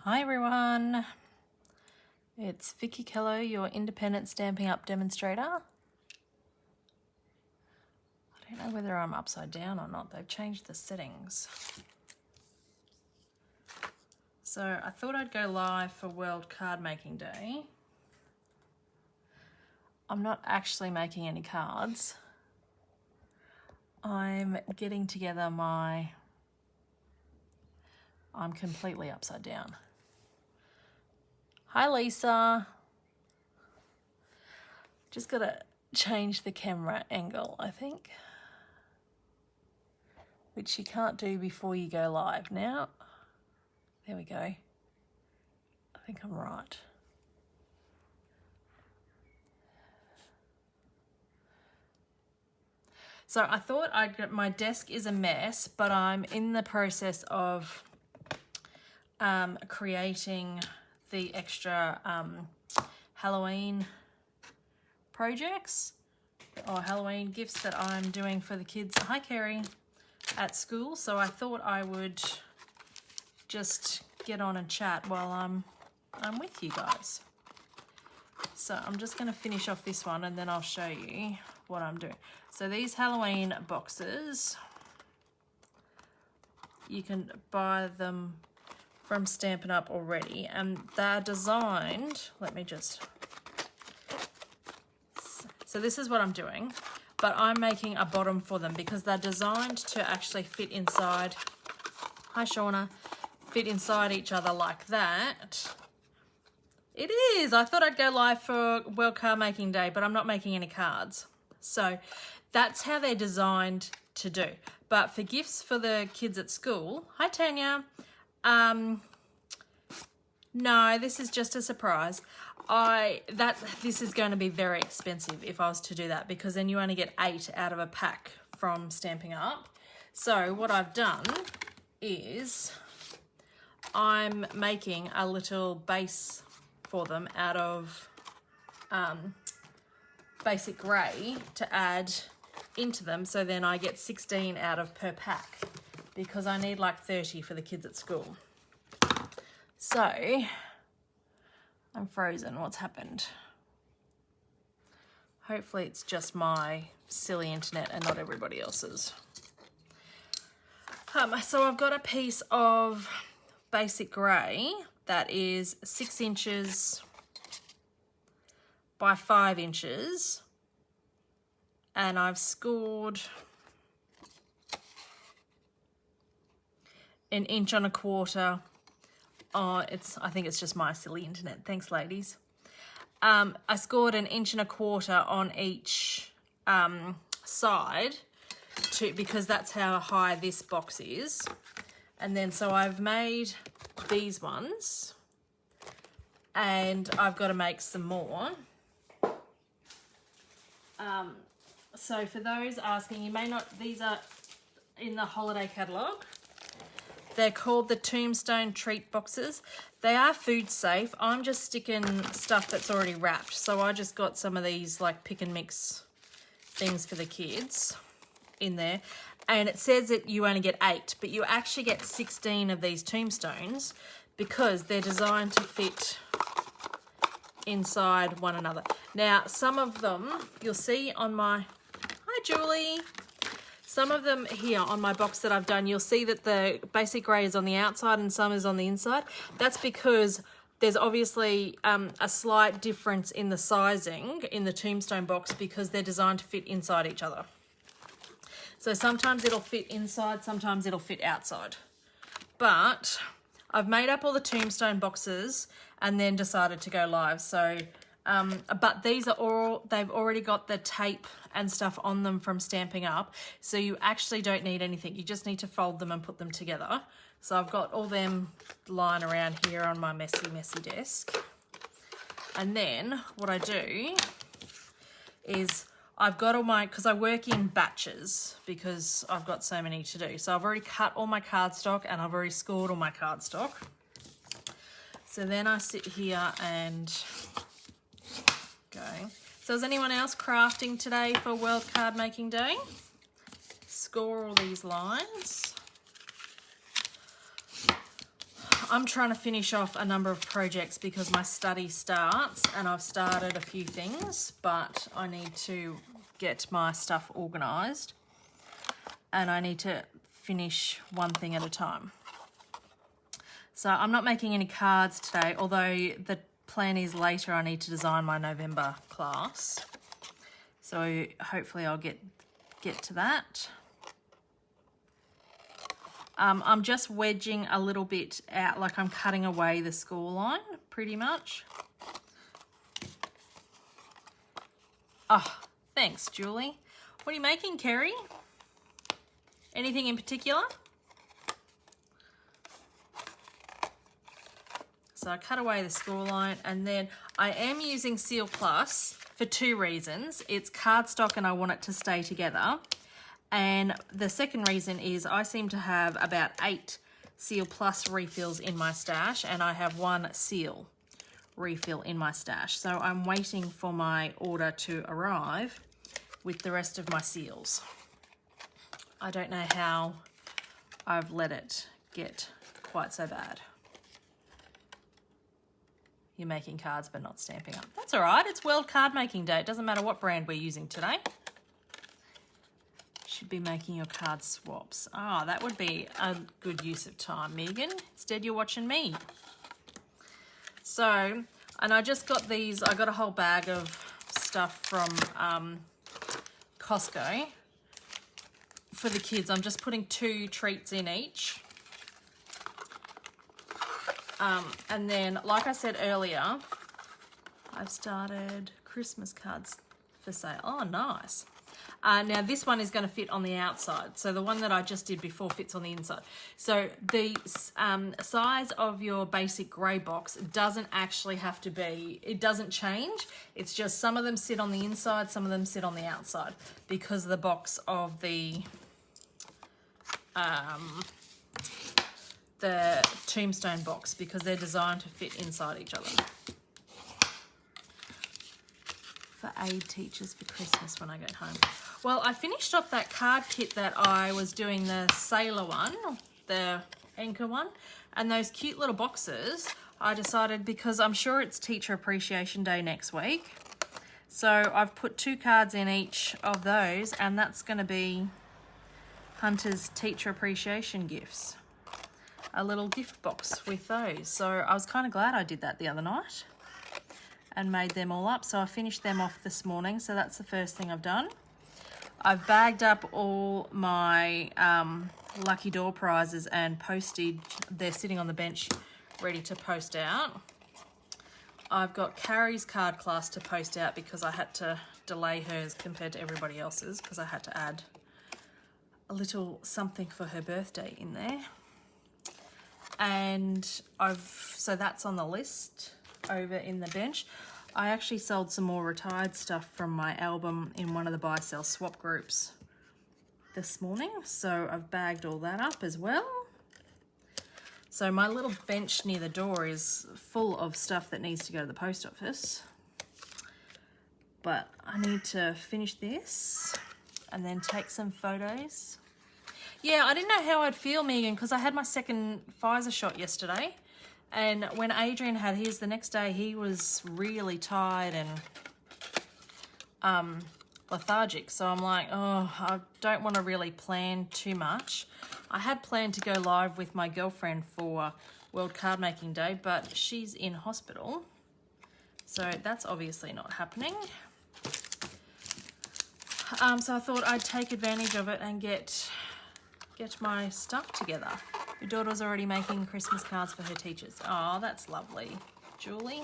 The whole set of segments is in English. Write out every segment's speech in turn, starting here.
Hi everyone, it's Vickie Kello, your independent Stampin' Up demonstrator. I don't know whether I'm upside down or not, they've changed the settings. So I thought I'd go live for World Card Making Day. I'm not actually making any cards. I'm getting together I'm completely upside down. Hi Lisa. Just gotta change the camera angle, I think. Which you can't do before you go live now. There we go. I think I'm right. So I thought my desk is a mess, but I'm in the process of creating the extra Halloween projects or Halloween gifts that I'm doing for the kids. Hi Kerry, at school. So I thought I would just get on and chat while I'm with you guys. So I'm just going to finish off this one and then I'll show you what I'm doing. So these Halloween boxes, you can buy them from Stampin' Up already, and they're designed, so this is what I'm doing, but I'm making a bottom for them because they're designed to actually fit inside, hi Shauna, fit inside each other like that. It is, I thought I'd go live for World Card Making Day, but I'm not making any cards. So that's how they're designed to do. But for gifts for the kids at school, hi Tanya, no, this is just a surprise. This is going to be very expensive if I was to do that, because then you only get 8 out of a pack from Stampin' Up. So what I've done is I'm making a little base for them out of basic grey to add into them, so then I get 16 out of per pack because I need like 30 for the kids at school. So I'm frozen. What's happened? Hopefully it's just my silly internet and not everybody else's. So I've got a piece of basic grey that is 6 inches by 5 inches, and I've scored 1 1/4 inch. Oh, I think it's just my silly internet. Thanks, ladies. I scored 1 1/4 inch on each side because that's how high this box is. And then so I've made these ones, and I've got to make some more. So for those asking, you may not, these are in the holiday catalogue. They're called the Tombstone treat boxes. They are food safe. I'm just sticking stuff that's already wrapped. So I just got some of these like pick and mix things for the kids in there. And it says that you only get 8, but you actually get 16 of these tombstones because they're designed to fit inside one another. Now, some of them you'll see on my, hi Julie. Some of them here on my box that I've done, you'll see that the basic grey is on the outside and some is on the inside. That's because there's obviously a slight difference in the sizing in the Tombstone box because they're designed to fit inside each other. So sometimes it'll fit inside, sometimes it'll fit outside. But I've made up all the Tombstone boxes and then decided to go live. So, but these are all, they've already got the tape and stuff on them from Stampin' Up. So you actually don't need anything. You just need to fold them and put them together. So I've got all them lying around here on my messy, messy desk. And then what I do is I've got all my, because I work in batches because I've got so many to do. So I've already cut all my cardstock and I've already scored all my cardstock. So then I sit here and go. So is anyone else crafting today for World Card Making Day? Score all these lines. I'm trying to finish off a number of projects because my study starts, and I've started a few things, but I need to get my stuff organised, and I need to finish one thing at a time. So I'm not making any cards today, although the plan is later I need to design my November class. So hopefully I'll get to that. I'm just wedging a little bit out, like I'm cutting away the score line, pretty much. Oh, thanks, Julie. What are you making, Kerry? Anything in particular? So I cut away the score line, and then I am using Seal Plus for two reasons. It's cardstock and I want it to stay together. And the second reason is I seem to have about 8 Seal Plus refills in my stash, and I have 1 Seal refill in my stash. So I'm waiting for my order to arrive with the rest of my seals. I don't know how I've let it get quite so bad. You're making cards but not stamping up. That's all right. It's World Card Making Day. It doesn't matter what brand we're using today. Should be making your card swaps. Ah, that would be a good use of time, Megan. Instead, you're watching me. So, and I just got these. I got a whole bag of stuff from Costco for the kids. I'm just putting 2 treats in each. And then, like I said earlier, I've started Christmas cards for sale. Oh, nice. Now this one is going to fit on the outside. So the one that I just did before fits on the inside. So the size of your basic grey box doesn't actually have to be, it doesn't change. It's just some of them sit on the inside, some of them sit on the outside because of the box of the Tombstone box, because they're designed to fit inside each other. For aid teachers for Christmas when I get home. Well, I finished off that card kit that I was doing, the sailor one, the anchor one, and those cute little boxes. I decided, because I'm sure it's Teacher Appreciation Day next week, so I've put 2 cards in each of those, and that's going to be Hunter's Teacher Appreciation gifts. A little gift box with those. So I was kind of glad I did that the other night and made them all up. So I finished them off this morning. So that's the first thing I've done. I've bagged up all my lucky door prizes and postage. They're sitting on the bench ready to post out. I've got Carrie's card class to post out because I had to delay hers compared to everybody else's because I had to add a little something for her birthday in there. And so that's on the list over in the bench. I actually sold some more retired stuff from my album in one of the buy sell swap groups this morning, so I've bagged all that up as well. So my little bench near the door is full of stuff that needs to go to the post office, but I need to finish this and then take some photos. Yeah, I didn't know how I'd feel, Megan, because I had my second Pfizer shot yesterday. And when Adrian had his the next day, he was really tired and lethargic. So I'm like, oh, I don't want to really plan too much. I had planned to go live with my girlfriend for World Card Making Day, but she's in hospital. So that's obviously not happening. So I thought I'd take advantage of it and get my stuff together. Your daughter's already making Christmas cards for her teachers. Oh, that's lovely, Julie.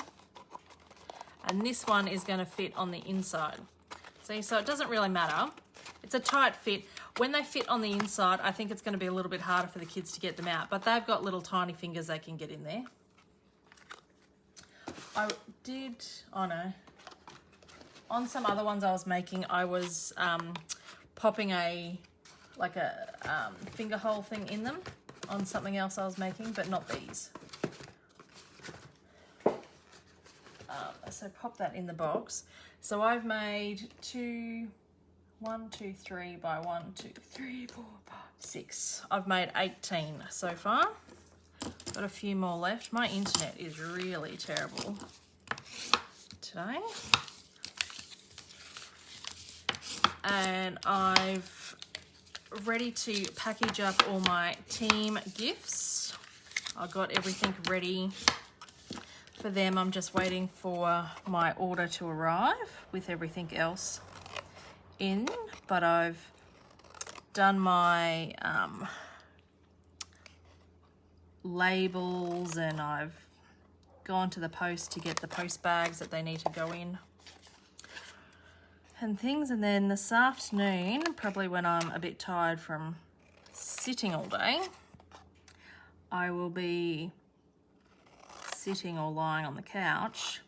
And this one is going to fit on the inside. See, so it doesn't really matter. It's a tight fit. When they fit on the inside, I think it's going to be a little bit harder for the kids to get them out, but they've got little tiny fingers they can get in there. On some other ones I was making, I was popping a finger hole thing in them on something else I was making, but not these. So pop that in the box. So I've made 1, 2, 3 by 1, 2, 3, 4, 5, 6. I've made 18 so far. Got a few more left. My internet is really terrible today. And I've ready to package up all my team gifts. I got everything ready for them. I'm just waiting for my order to arrive with everything else in, but I've done my labels, and I've gone to the post to get the post bags that they need to go in and things. And then this afternoon, probably when I'm a bit tired from sitting all day, I will be sitting or lying on the couch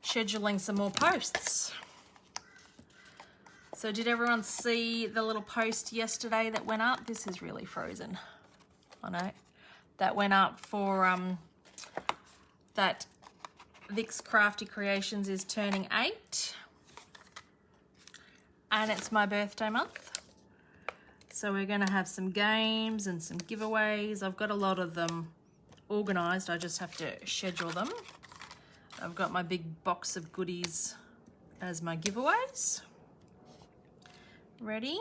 scheduling some more posts. So did everyone see the little post yesterday that went up? This is really frozen, I know. That went up for that Vic's Crafty Creations is turning 8, and it's my birthday month. So we're gonna have some games and some giveaways. I've got a lot of them organized, I just have to schedule them. I've got my big box of goodies as my giveaways. Ready?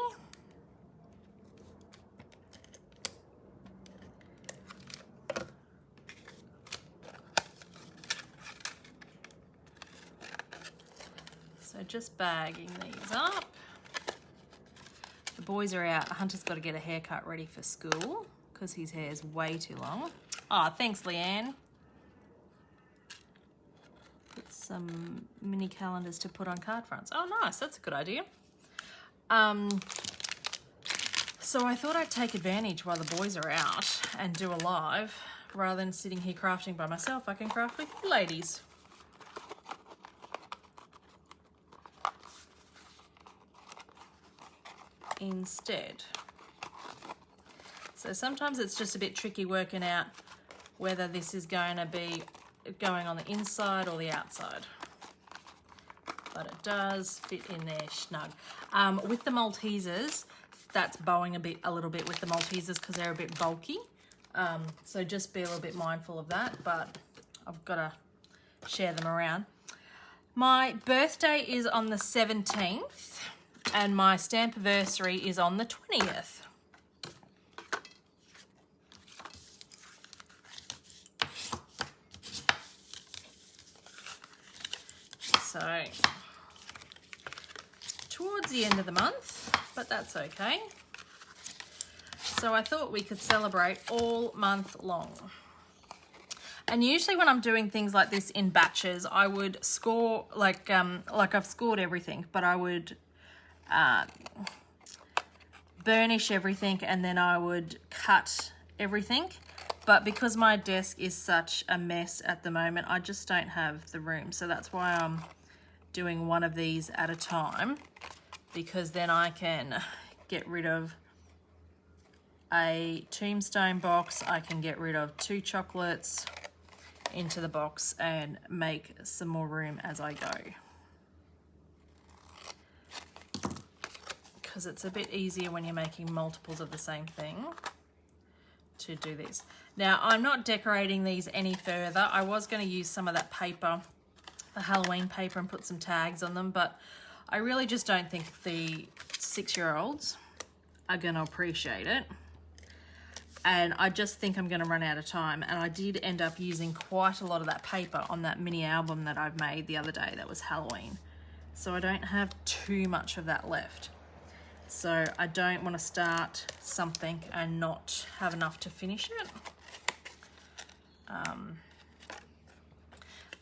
So just bagging these up. The boys are out. Hunter's got to get a haircut ready for school because his hair is way too long. Oh, thanks, Leanne. Put some mini calendars to put on card fronts. Oh, nice. That's a good idea. So I thought I'd take advantage while the boys are out and do a live. Rather than sitting here crafting by myself, I can craft with you ladies. Instead. So sometimes it's just a bit tricky working out whether this is going to be going on the inside or the outside. But it does fit in there snug. With the Maltesers, that's bowing a little bit with the Maltesers because they're a bit bulky. So just be a little bit mindful of that, but I've got to share them around. My birthday is on the 17th and my stampiversary is on the 20th. So towards the end of the month, but that's okay. So I thought we could celebrate all month long. And usually when I'm doing things like this in batches, I would score, like I've scored everything, but I would burnish everything and then I would cut everything. But because my desk is such a mess at the moment, I just don't have the room. So that's why I'm doing one of these at a time, because then I can get rid of a Tombstone box, I can get rid of 2 chocolates into the box and make some more room as I go. Because it's a bit easier when you're making multiples of the same thing to do this. Now, I'm not decorating these any further. I was going to use some of that paper, the Halloween paper, and put some tags on them, but I really just don't think the 6-year-olds are going to appreciate it. And I just think I'm going to run out of time. And I did end up using quite a lot of that paper on that mini album that I've made the other day that was Halloween. So I don't have too much of that left. So I don't want to start something and not have enough to finish it.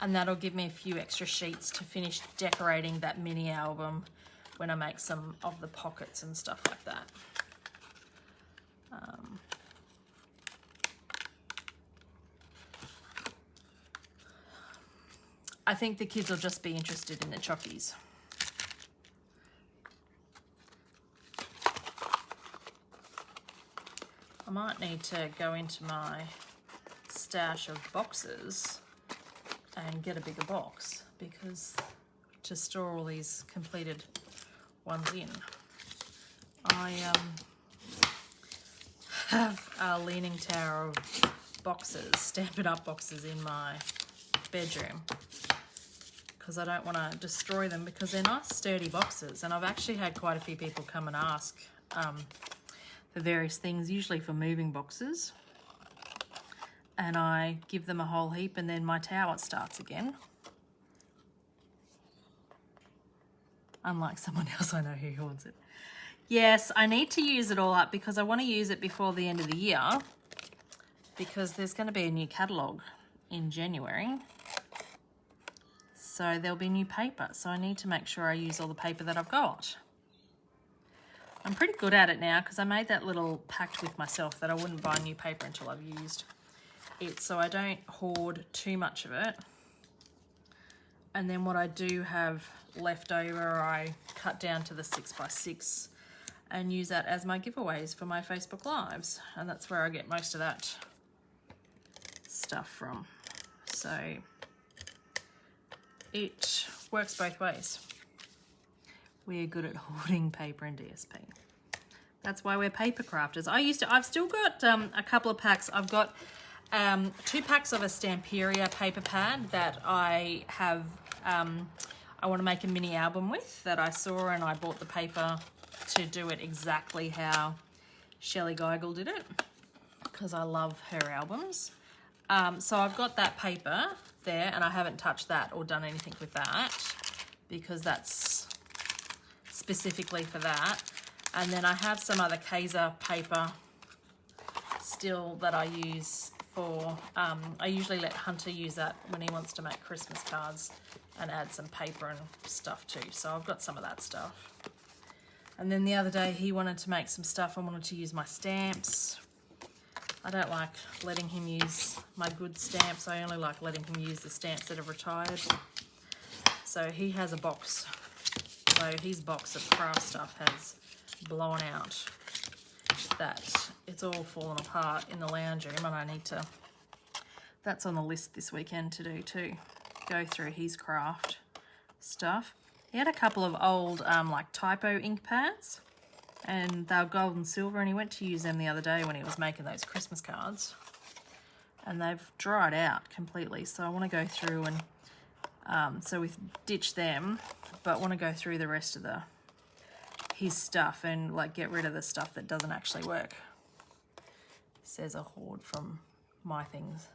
And that'll give me a few extra sheets to finish decorating that mini album when I make some of the pockets and stuff like that. I think the kids will just be interested in the chockies. I might need to go into my stash of boxes and get a bigger box, because to store all these completed ones in. I have a leaning tower of boxes, Stampin' Up boxes in my bedroom because I don't want to destroy them because they're nice sturdy boxes. And I've actually had quite a few people come and ask for various things, usually for moving boxes. And I give them a whole heap and then my tower starts again. Unlike someone else I know who hoards it. Yes, I need to use it all up because I want to use it before the end of the year because there's going to be a new catalogue in January. So there'll be new paper. So I need to make sure I use all the paper that I've got. I'm pretty good at it now because I made that little pact with myself that I wouldn't buy new paper until I've used it. So I don't hoard too much of it. And then what I do have left over, I cut down to the 6x6 and use that as my giveaways for my Facebook Lives. And that's where I get most of that stuff from. So it works both ways. We're good at hoarding paper in DSP. That's why we're paper crafters. I've still got a couple of packs. I've got 2 packs of a Stamperia paper pad that I have, I want to make a mini album with that I saw, and I bought the paper to do it exactly how Shelley Geigel did it because I love her albums. So I've got that paper there and I haven't touched that or done anything with that because that's specifically for that. And then I have some other Kaiser paper still that I use for, I usually let Hunter use that when he wants to make Christmas cards and add some paper and stuff too. So I've got some of that stuff. And then the other day he wanted to make some stuff. I wanted to use my stamps. I don't like letting him use my good stamps. I only like letting him use the stamps that have retired. So he has a box. So his box of craft stuff has blown out. That it's all fallen apart in the lounge room, and I need to, that's on the list this weekend to do too. Go through his craft stuff. He had a couple of old like typo ink pads, and they were gold and silver, and he went to use them the other day when he was making those Christmas cards, and they've dried out completely. So I want to go through and so we've ditched them, but want to go through the rest of his stuff and like get rid of the stuff that doesn't actually work. Says a hoard from my things.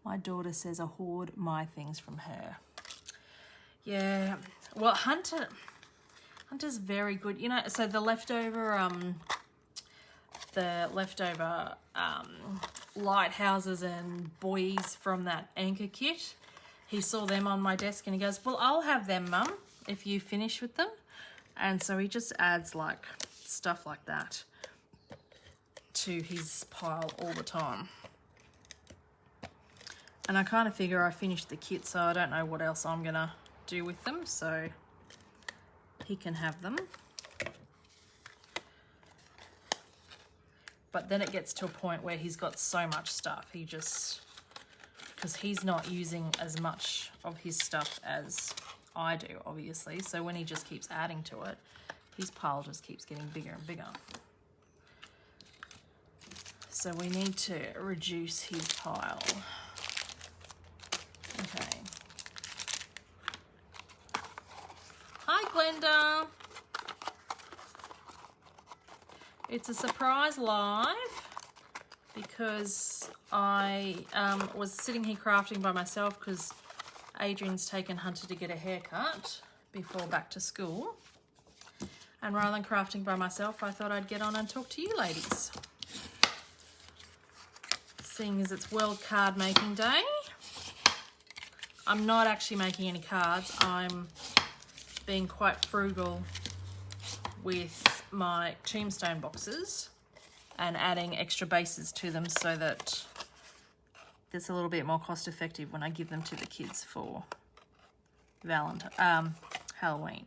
My daughter says a hoard my things from her. Yeah, well, Hunter's very good. You know, so the leftover lighthouses and buoys from that anchor kit, he saw them on my desk and he goes, well, I'll have them, Mum, if you finish with them. And so he just adds like stuff like that to his pile all the time. And I kind of figure I finished the kit, so I don't know what else I'm gonna do with them, so he can have them. But then it gets to a point where he's got so much stuff, he just, because he's not using as much of his stuff as I do, obviously, so when he just keeps adding to it, his pile just keeps getting bigger and bigger. So we need to reduce his pile. Okay. Hi, Glenda. It's a surprise live because I was sitting here crafting by myself because Adrian's taken Hunter to get a haircut before back to school. And rather than crafting by myself, I thought I'd get on and talk to you ladies. Seeing as it's World Card Making Day. I'm not actually making any cards. I'm being quite frugal with my Tombstone boxes and adding extra bases to them so that it's a little bit more cost effective when I give them to the kids for Halloween.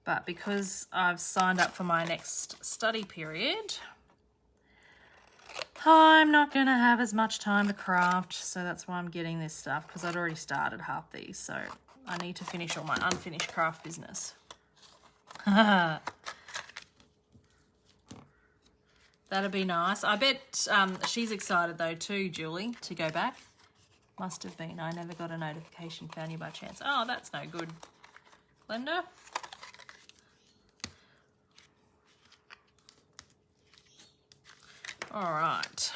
But because I've signed up for my next study period, I'm not going to have as much time to craft, so that's why I'm getting this stuff, because I'd already started half these, so I need to finish all my unfinished craft business. That'd be nice. I bet she's excited though too, Julie, to go back. Must have been. I never got a notification. Found you by chance. Oh, that's no good. Glenda? All right.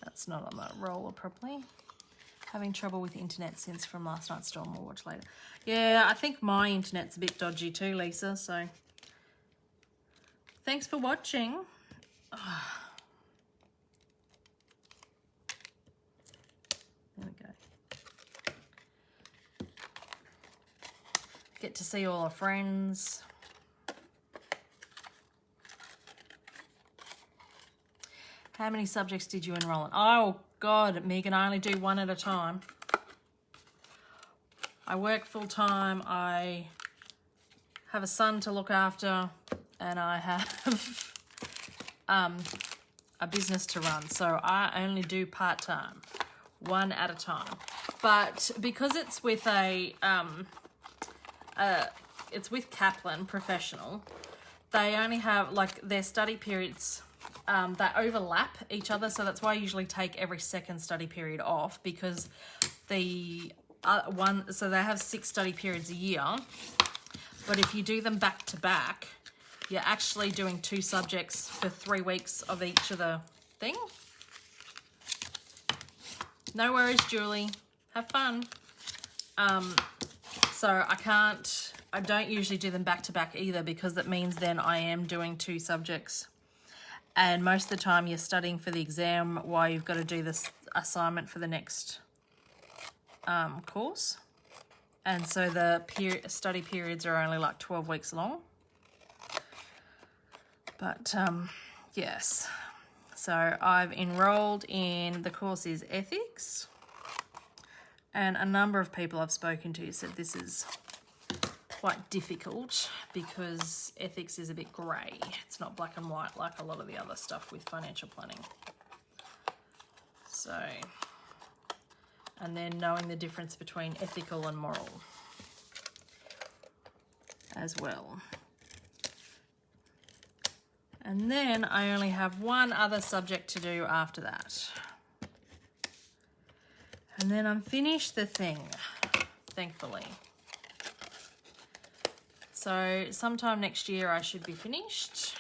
That's not on the roller properly. Having trouble with internet since from last night's storm. We'll watch later. Yeah, I think my internet's a bit dodgy too, Lisa. So thanks for watching. Oh. There we go. Get to see all our friends. How many subjects did you enroll in? Oh, God, Megan, I only do one at a time. I work full-time. I have a son to look after, and I have a business to run. So I only do part-time, one at a time. But because it's with it's with Kaplan Professional, they only have, like, their study periods, they overlap each other. So that's why I usually take every second study period off, because the so they have 6 study periods a year. But if you do them back to back, you're actually doing 2 subjects for 3 weeks of each of the thing. No worries, Julie. Have fun. So I don't usually do them back to back either, because that means then I am doing 2 subjects. And most of the time you're studying for the exam while you've got to do this assignment for the next course. And so the study periods are only like 12 weeks long. But yes, so I've enrolled in, the course is ethics. And a number of people I've spoken to said this is quite difficult because ethics is a bit grey. It's not black and white like a lot of the other stuff with financial planning. So, and then knowing the difference between ethical and moral as well. And then I only have one other subject to do after that. And then I'm finished the thing, thankfully. So sometime next year I should be finished.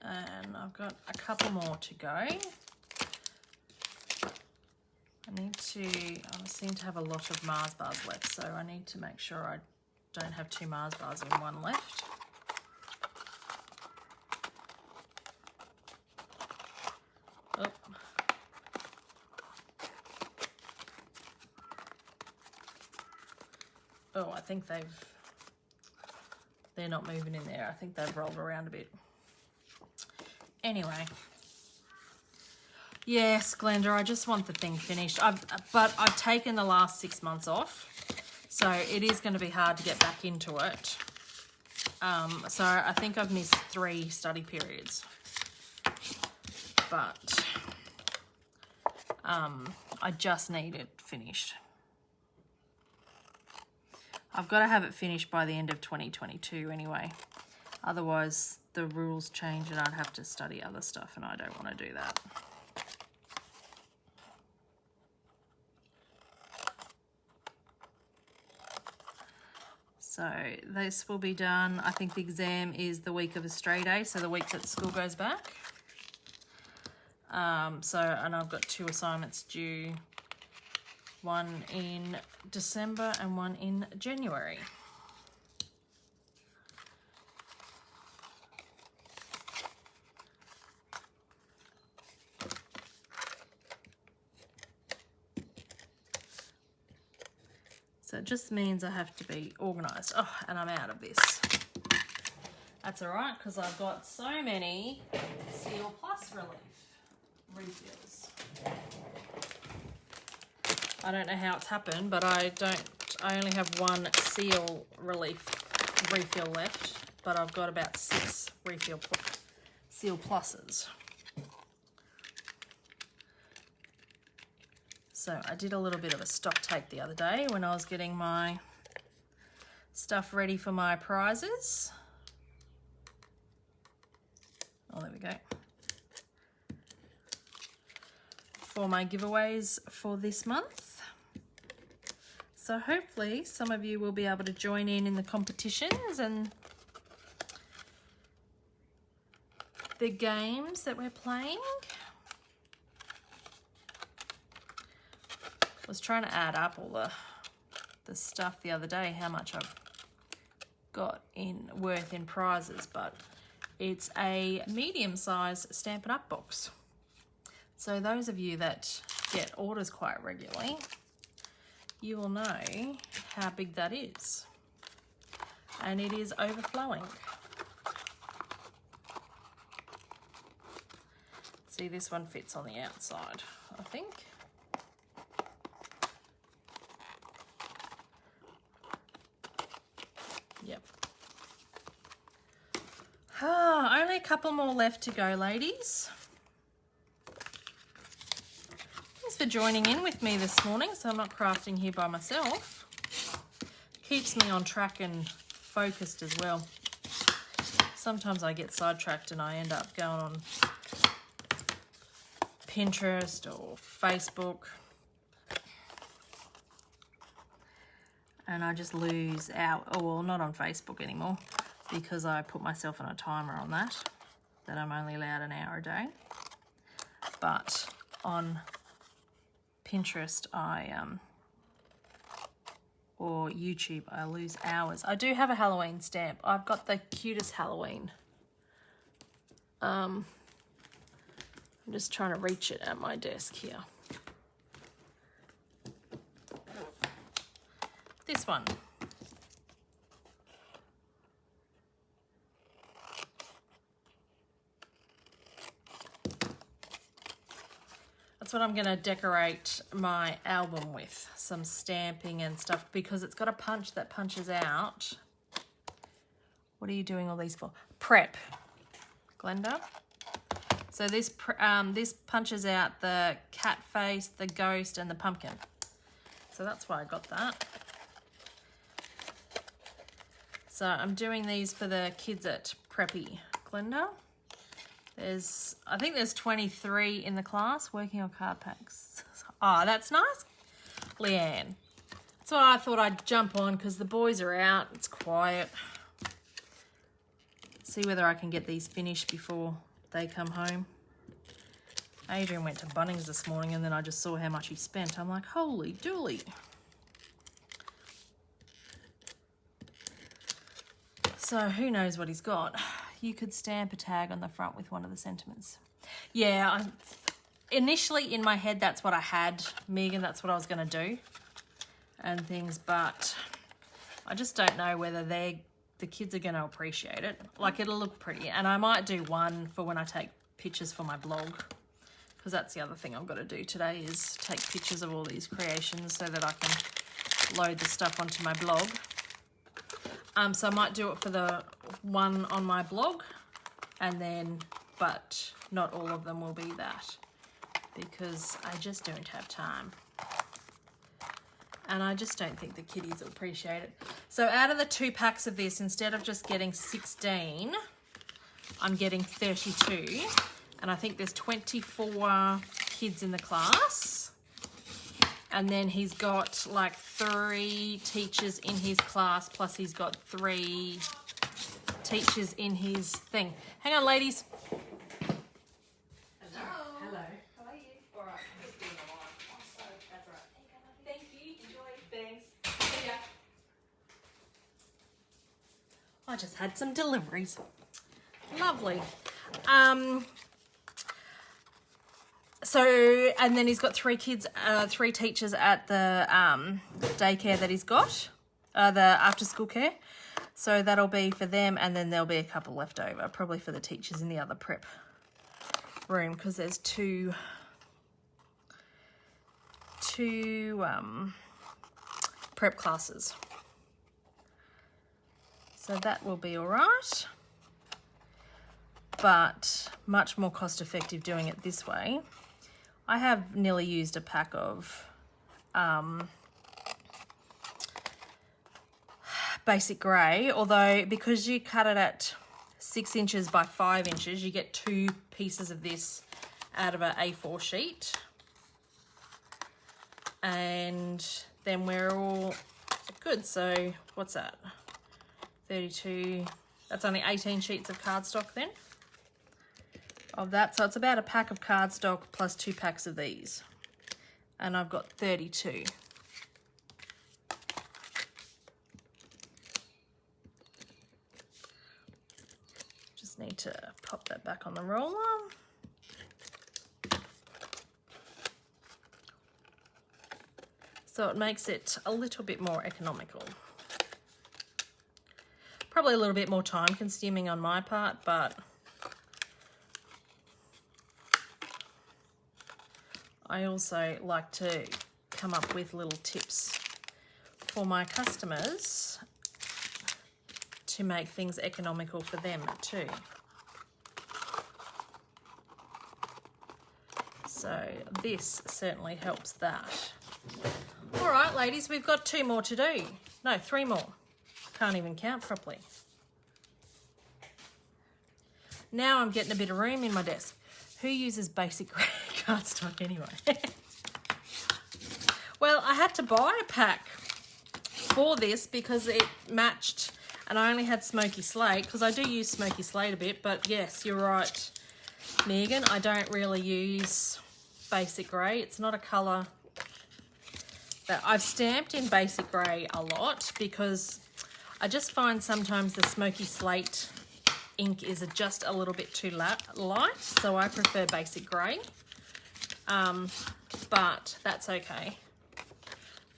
And I've got a couple more to go. I seem to have a lot of Mars bars left, so I need to make sure I don't have 2 Mars bars and 1 left. Oh, I think they're not moving in there. I think they've rolled around a bit. Anyway. Yes, Glenda, I just want the thing finished. But I've taken the last 6 months off. So it is going to be hard to get back into it. So I think I've missed 3 study periods. But I just need it finished. I've got to have it finished by the end of 2022 anyway. Otherwise, the rules change and I'd have to study other stuff, and I don't want to do that. So this will be done. I think the exam is the week of Australia Day, so the week that school goes back. And I've got 2 assignments due. One in December and one in January. So it just means I have to be organised. Oh, and I'm out of this. That's all right, because I've got so many Seal Plus refills. I don't know how it's happened, but I only have 1 Seal refill left, but I've got about 6 Seal Pluses. So I did a little bit of a stock take the other day when I was getting my stuff ready for my prizes. Oh, there we go. For my giveaways for this month. So hopefully some of you will be able to join in the competitions and the games that we're playing. I was trying to add up all the stuff the other day, how much I've got worth in prizes, but it's a medium-sized Stampin' Up box. So those of you that get orders quite regularly, you will know how big that is. And it is overflowing. See, this one fits on the outside, I think. Yep. Only a couple more left to go, ladies. Thanks for joining in with me this morning, so I'm not crafting here by myself. Keeps me on track and focused as well. Sometimes I get sidetracked and I end up going on Pinterest or Facebook, and I just lose out. Oh, well, not on Facebook anymore because I put myself on a timer on that I'm only allowed an hour a day. But on Pinterest, or YouTube, I lose hours. I do have a Halloween stamp. I've got the cutest Halloween. I'm just trying to reach it at my desk here. This one. That's what I'm going to decorate my album with. Some stamping and stuff because it's got a punch that punches out. What are you doing all these for? Prep, Glenda. So this punches out the cat face, the ghost, and the pumpkin. So that's why I got that. So I'm doing these for the kids at Preppy, Glenda. I think there's 23 in the class working on card packs. Oh, that's nice, Leanne. So I thought I'd jump on because the boys are out. It's quiet. See whether I can get these finished before they come home. Adrian went to Bunnings this morning and then I just saw how much he spent. I'm like, holy dooly. So who knows what he's got. You could stamp a tag on the front with one of the sentiments. Yeah, initially in my head, that's what I had, Megan, that's what I was going to do and things, but I just don't know whether the kids are going to appreciate it. Like, it'll look pretty, and I might do one for when I take pictures for my blog, because that's the other thing I've got to do today is take pictures of all these creations so that I can load the stuff onto my blog. So I might do it for the one on my blog, and then, but not all of them will be that because I just don't have time. And I just don't think the kiddies will appreciate it. So out of the 2 packs of this, instead of just getting 16, I'm getting 32. And I think there's 24 kids in the class. And then he's got like 3 teachers in his class, plus he's got 3 teachers in his thing. Hang on, ladies. Hello. Hello. How are you? All right. Just doing a live. So that's all right. Thank you. Enjoy. Thanks. See ya. I just had some deliveries. Lovely. So, and then he's got 3 kids, 3 teachers at the daycare that he's got, the after school care. So that'll be for them, and then there'll be a couple left over, probably for the teachers in the other prep room, because there's two prep classes. So that will be all right, but much more cost effective doing it this way. I have nearly used a pack of basic grey, although because you cut it at 6 inches by 5 inches, you get 2 pieces of this out of an A4 sheet. And then we're all good. So what's that? 32, that's only 18 sheets of cardstock then of that. So it's about a pack of cardstock plus 2 packs of these. And I've got 32. Just need to pop that back on the roller. So it makes it a little bit more economical. Probably a little bit more time consuming on my part, but I also like to come up with little tips for my customers to make things economical for them too. So this certainly helps that. All right, ladies, we've got 2 more to do. No, 3 more. Can't even count properly. Now I'm getting a bit of room in my desk. Who uses basic grey cardstock anyway? Well, I had to buy a pack for this because it matched, and I only had smoky slate because I do use smoky slate a bit, but yes, you're right, Megan, I don't really use basic grey. It's not a colour that I've stamped in basic grey a lot because I just find sometimes the smoky slate ink is just a little bit too light, so I prefer basic grey, but that's okay.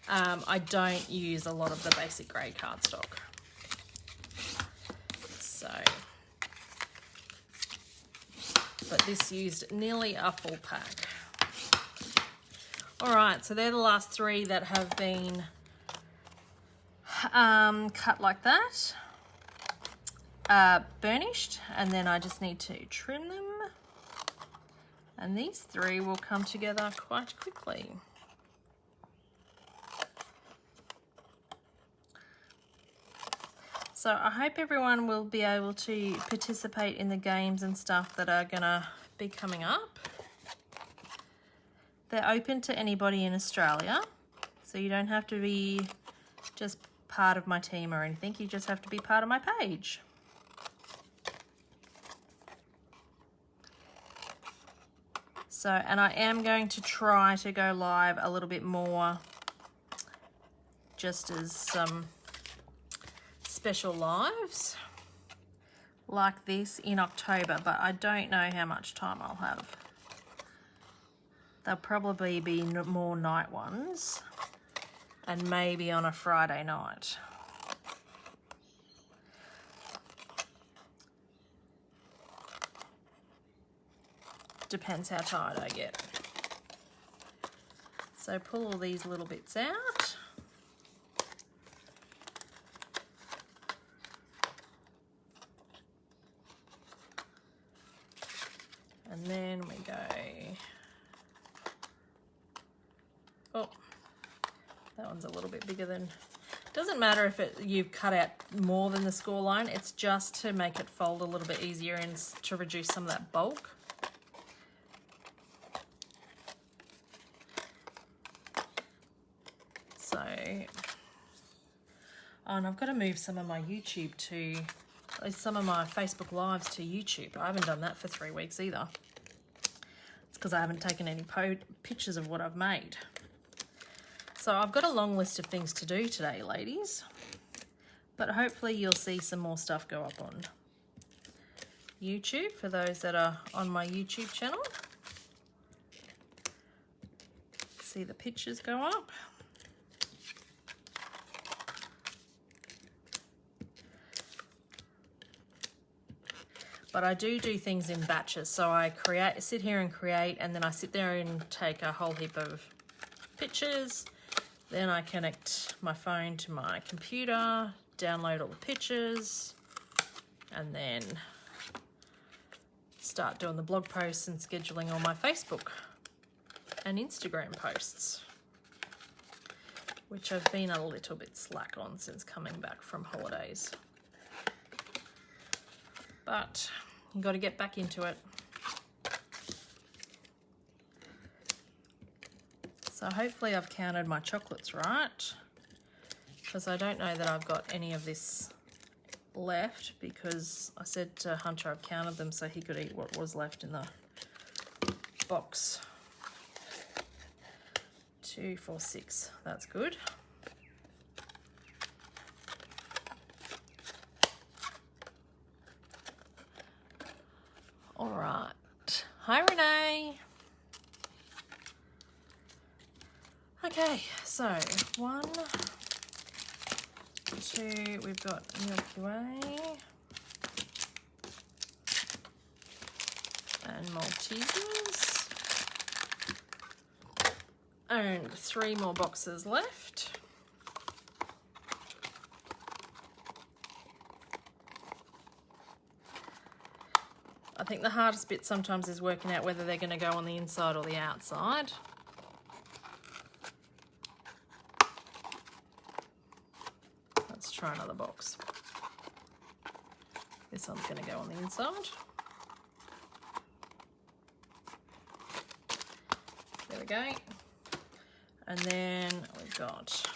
I don't use a lot of the basic grey cardstock. So, but this used nearly a full pack. All right, so they're the last 3 that have been cut like that, burnished, and then I just need to trim them, and these 3 will come together quite quickly. So I hope everyone will be able to participate in the games and stuff that are gonna be coming up. They're open to anybody in Australia, so you don't have to be just part of my team or anything. You just have to be part of my page. So, and I am going to try to go live a little bit more, just as some special lives like this in October, but I don't know how much time I'll have. There'll probably be more night ones, and maybe on a Friday night. Depends how tired I get. So pull all these little bits out. And then we go, oh, that one's a little bit bigger than, doesn't matter if you've cut out more than the score line, it's just to make it fold a little bit easier and to reduce some of that bulk. So, oh, and I've got to move some of my YouTube to, some of my Facebook Lives to YouTube. I haven't done that for 3 weeks either. It's because I haven't taken any pictures of what I've made. So I've got a long list of things to do today, ladies. But hopefully you'll see some more stuff go up on YouTube for those that are on my YouTube channel. See the pictures go up. But I do things in batches. So I sit here and create, and then I sit there and take a whole heap of pictures. Then I connect my phone to my computer, download all the pictures, and then start doing the blog posts and scheduling all my Facebook and Instagram posts. which I've been a little bit slack on since coming back from holidays. But you've got to get back into it. So hopefully I've counted my chocolates right, because I don't know that I've got any of this left, because I said to Hunter I've counted them so he could eat what was left in the box. 2, 4, 6. That's good. All right. Hi, Renee. Okay, so 1, 2, we've got Milky Way and Maltesers, and 3 more boxes left. I think the hardest bit sometimes is working out whether they're going to go on the inside or the outside. Let's try another box. This one's going to go on the inside. There we go. And then we've got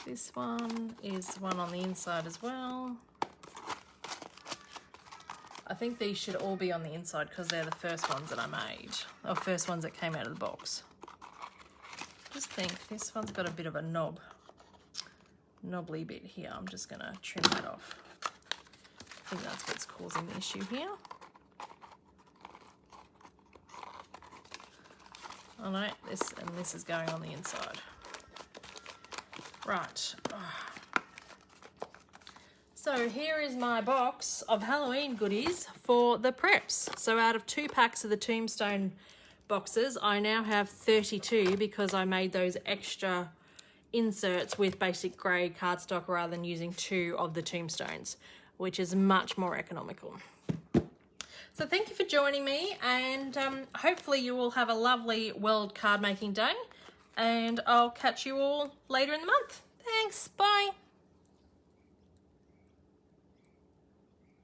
this one is one on the inside as well. I think these should all be on the inside because they're the first ones that I made, or first ones that came out of the box. Just think this one's got a bit of a knobbly bit here. I'm just going to trim that off. I think that's what's causing the issue here. Oh no, this is going on the inside. Right. So here is my box of Halloween goodies for the preps. So out of 2 packs of the Tombstone boxes, I now have 32 because I made those extra inserts with basic grey cardstock rather than using 2 of the Tombstones, which is much more economical. So thank you for joining me, and hopefully you will have a lovely World Card Making Day, and I'll catch you all later in the month. Thanks, bye.